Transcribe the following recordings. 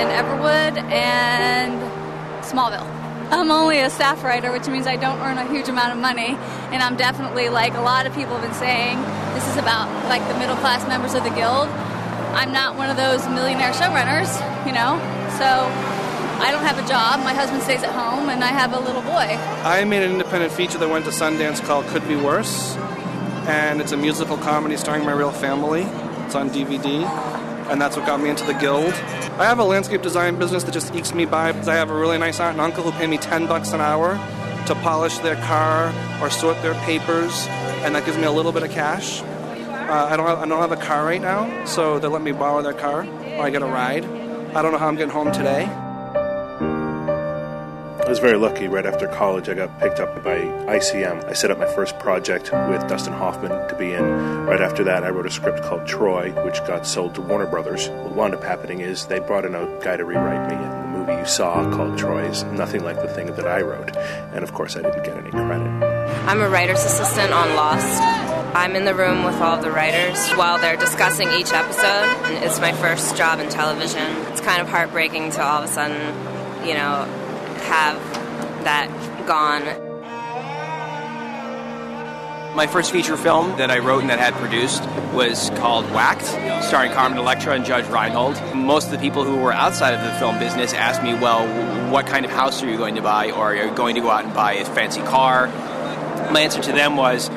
in Everwood and Smallville. I'm only a staff writer, which means I don't earn a huge amount of money, and I'm definitely, like a lot of people have been saying, this is about like the middle class members of the guild. I'm not one of those millionaire showrunners, so I don't have a job. My husband stays at home, and I have a little boy. I made an independent feature that went to Sundance called Could Be Worse, and it's a musical comedy starring my real family. It's on DVD, and that's what got me into the guild. I have a landscape design business that just ekes me by because I have a really nice aunt and uncle who pay me $10 an hour to polish their car or sort their papers, and that gives me a little bit of cash. I don't have a car right now, so they let me borrow their car, or I get a ride. I don't know how I'm getting home today. I was very lucky. Right after college, I got picked up by ICM. I set up my first project with Dustin Hoffman to be in. Right after that, I wrote a script called Troy, which got sold to Warner Brothers. What wound up happening is they brought in a guy to rewrite me, and the movie you saw called Troy is nothing like the thing that I wrote. And of course, I didn't get any credit. I'm a writer's assistant on Lost. I'm in the room with all of the writers while they're discussing each episode. And it's my first job in television. It's kind of heartbreaking to all of a sudden, have that gone. My first feature film that I wrote and that I had produced was called Whacked, starring Carmen Electra and Judge Reinhold. Most of the people who were outside of the film business asked me, well, what kind of house are you going to buy, or are you going to go out and buy a fancy car? My answer to them was,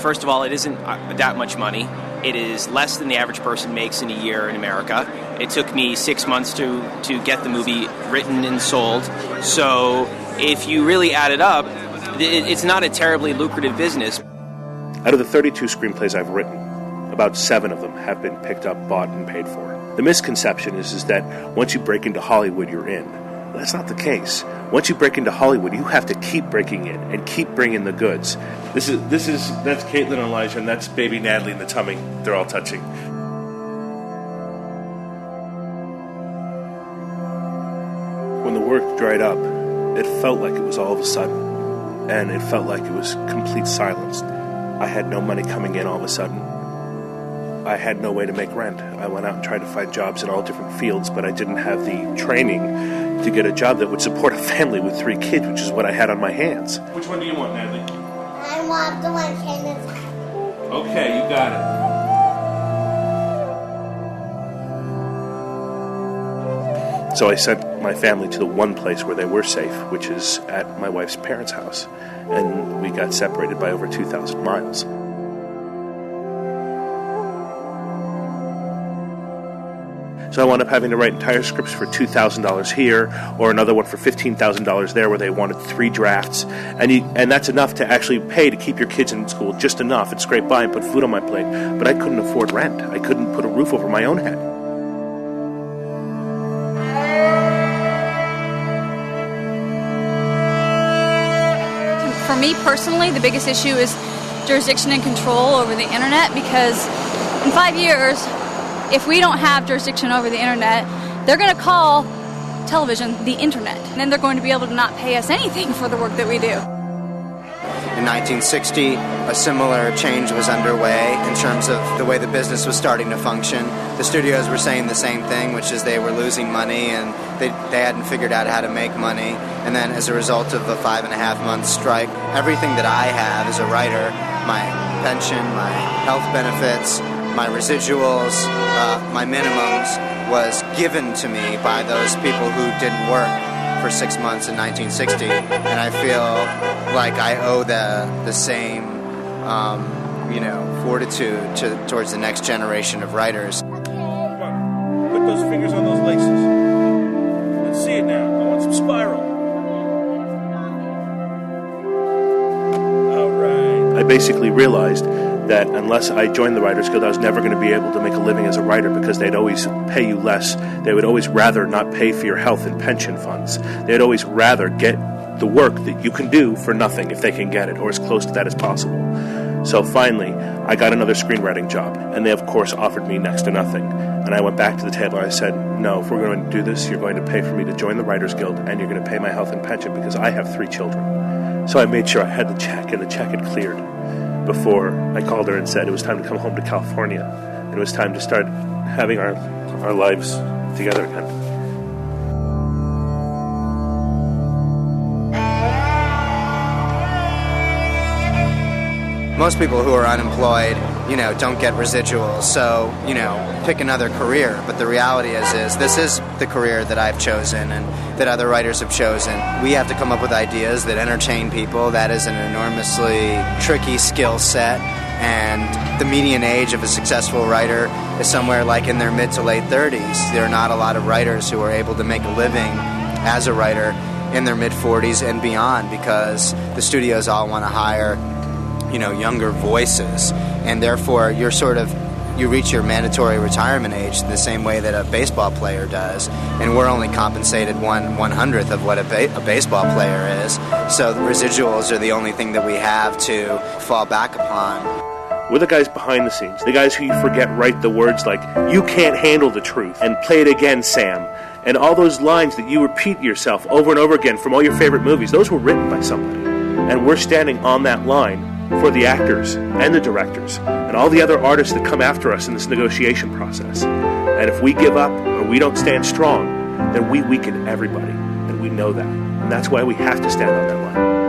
first of all, it isn't that much money. It is less than the average person makes in a year in America. It took me 6 months to get the movie written and sold. So if you really add it up, it's not a terribly lucrative business. Out of the 32 screenplays I've written, about 7 of them have been picked up, bought, and paid for. The misconception is that once you break into Hollywood, you're in. That's not the case. Once you break into Hollywood, you have to keep breaking in and keep bringing the goods. That's Caitlin and Elijah, and that's baby Natalie in the tummy. They're all touching. When the work dried up, it felt like it was all of a sudden, and it felt like it was complete silence. I had no money coming in all of a sudden. I had no way to make rent. I went out and tried to find jobs in all different fields, but I didn't have the training to get a job that would support a family with 3 kids, which is what I had on my hands. Which one do you want, Natalie? I want the one Caitlin's. Okay, you got it. So I sent my family to the one place where they were safe, which is at my wife's parents' house. And we got separated by over 2,000 miles. So I wound up having to write entire scripts for $2,000 here, or another one for $15,000 there, where they wanted 3 drafts, and that's enough to actually pay to keep your kids in school, just enough, and scrape by and put food on my plate. But I couldn't afford rent. I couldn't put a roof over my own head. For me personally, the biggest issue is jurisdiction and control over the internet, because in 5 years, if we don't have jurisdiction over the internet, they're going to call television the internet. And then they're going to be able to not pay us anything for the work that we do. In 1960, a similar change was underway in terms of the way the business was starting to function. The studios were saying the same thing, which is they were losing money and they hadn't figured out how to make money. And then as a result of a 5.5-month strike, everything that I have as a writer, my pension, my health benefits, my residuals, my minimums, was given to me by those people who didn't work for 6 months in 1960, and I feel like I owe the same, fortitude towards the next generation of writers. Come on, put those fingers on those laces. Let's see it now. I want some spiral. All right. I basically realized that unless I joined the Writers Guild, I was never going to be able to make a living as a writer, because they'd always pay you less. They would always rather not pay for your health and pension funds. They'd always rather get the work that you can do for nothing if they can get it, or as close to that as possible. So finally, I got another screenwriting job, and they, of course, offered me next to nothing. And I went back to the table and I said, no, if we're going to do this, you're going to pay for me to join the Writers Guild, and you're going to pay my health and pension, because I have 3 children. So I made sure I had the check, and the check had cleared before I called her and said it was time to come home to California, and it was time to start having our lives together again. most people who are unemployed, don't get residuals, so, pick another career. But the reality is this is the career that I've chosen and that other writers have chosen. We have to come up with ideas that entertain people. That is an enormously tricky skill set, and the median age of a successful writer is somewhere like in their mid to late 30s. There are not a lot of writers who are able to make a living as a writer in their mid 40s and beyond, because the studios all want to hire younger voices, and therefore you reach your mandatory retirement age the same way that a baseball player does, and we're only compensated 1/100th of what a baseball player is, so the residuals are the only thing that we have to fall back upon. We're the guys behind the scenes, the guys who you forget write the words like, "You can't handle the truth," and "Play it again, Sam," and all those lines that you repeat yourself over and over again from all your favorite movies. Those were written by somebody, and we're standing on that line for the actors and the directors and all the other artists that come after us in this negotiation process. And if we give up or we don't stand strong, then we weaken everybody, and we know that. And that's why we have to stand on that line.